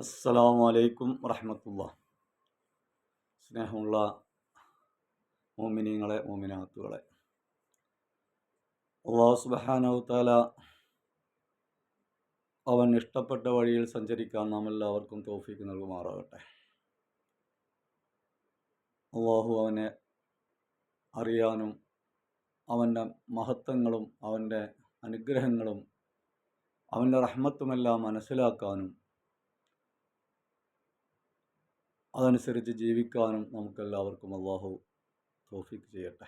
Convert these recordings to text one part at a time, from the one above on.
അസ്സലാമു അലൈക്കും വറഹ്മത്തുള്ളാഹി. സ്നേഹമുള്ള മോമിനീങ്ങളെ മോമിനാത്തുകളെ, അല്ലാഹു സുബ്ഹാനഹു തആല അവൻ ഇഷ്ടപ്പെട്ട വഴിയിൽ സഞ്ചരിക്കാൻ നാം എല്ലാവർക്കും തൗഫീക്ക് നൽകുമാറാകട്ടെ. അല്ലാഹു അവനെ അറിയാനും അവൻ്റെ മഹത്വങ്ങളും അവൻ്റെ അനുഗ്രഹങ്ങളും അവൻ്റെ റഹ്മത്തുമെല്ലാം മനസ്സിലാക്കാനും അതനുസരിച്ച് ജീവിക്കാനും നമുക്കെല്ലാവർക്കും അല്ലാഹു തൗഫീക്ക് ചെയ്യട്ടെ.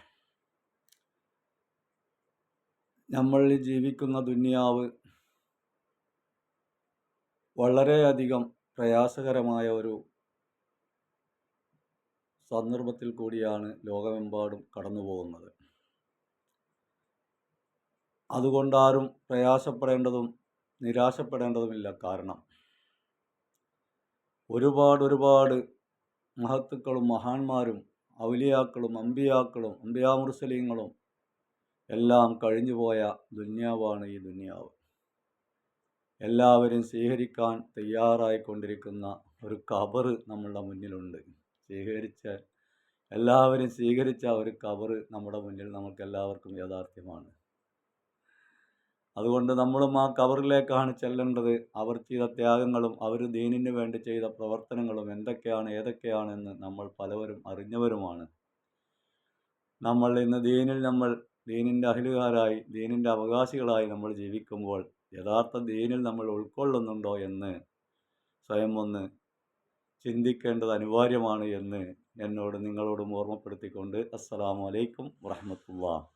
നമ്മൾ ജീവിക്കുന്ന ദുനിയാവ് വളരെയധികം പ്രയാസകരമായ ഒരു സന്ദർഭത്തിൽ കൂടിയാണ് ലോകമെമ്പാടും കടന്നു പോകുന്നത്. അതുകൊണ്ടാരും പ്രയാസപ്പെടേണ്ടതും നിരാശപ്പെടേണ്ടതുമില്ല. കാരണം ഒരുപാട് മഹത്തുക്കളും മഹാന്മാരും ഔലിയാക്കളും അമ്പിയാക്കളും അമ്പിയാ മുർസലീങ്ങളും എല്ലാം കഴിഞ്ഞുപോയ ദുനിയാവാണ് ഈ ദുനിയാവ്. എല്ലാവരും സ്വീകരിക്കാൻ തയ്യാറായിക്കൊണ്ടിരിക്കുന്ന ഒരു ഖബർ നമ്മളുടെ മുന്നിലുണ്ട്. എല്ലാവരും സ്വീകരിച്ച ഒരു ഖബർ നമ്മുടെ മുന്നിൽ നമുക്കെല്ലാവർക്കും യാഥാർത്ഥ്യമാണ്. അതുകൊണ്ട് നമ്മളും ആ ഖബറിലേക്കാണ് ചെല്ലേണ്ടത്. അവർ ചെയ്ത ത്യാഗങ്ങളും അവർ ദീനിന് വേണ്ടി ചെയ്ത പ്രവർത്തനങ്ങളും ഏതൊക്കെയാണെന്ന് നമ്മൾ പലവരും അറിഞ്ഞവരുമാണ്. നമ്മൾ ഇന്ന് ദീനിൻ്റെ അഹ്ലുകാരായി ദീനിൻ്റെ അവകാശികളായി നമ്മൾ ജീവിക്കുമ്പോൾ യഥാർത്ഥ ദീനിൽ നമ്മൾ ഉൾക്കൊള്ളുന്നുണ്ടോ എന്ന് സ്വയം ഒന്ന് ചിന്തിക്കേണ്ടത് അനിവാര്യമാണ് എന്ന് നിങ്ങളോടും ഓർമ്മപ്പെടുത്തിക്കൊണ്ട് അസ്സലാമു അലൈക്കും വറഹ്മത്തുള്ളാഹി.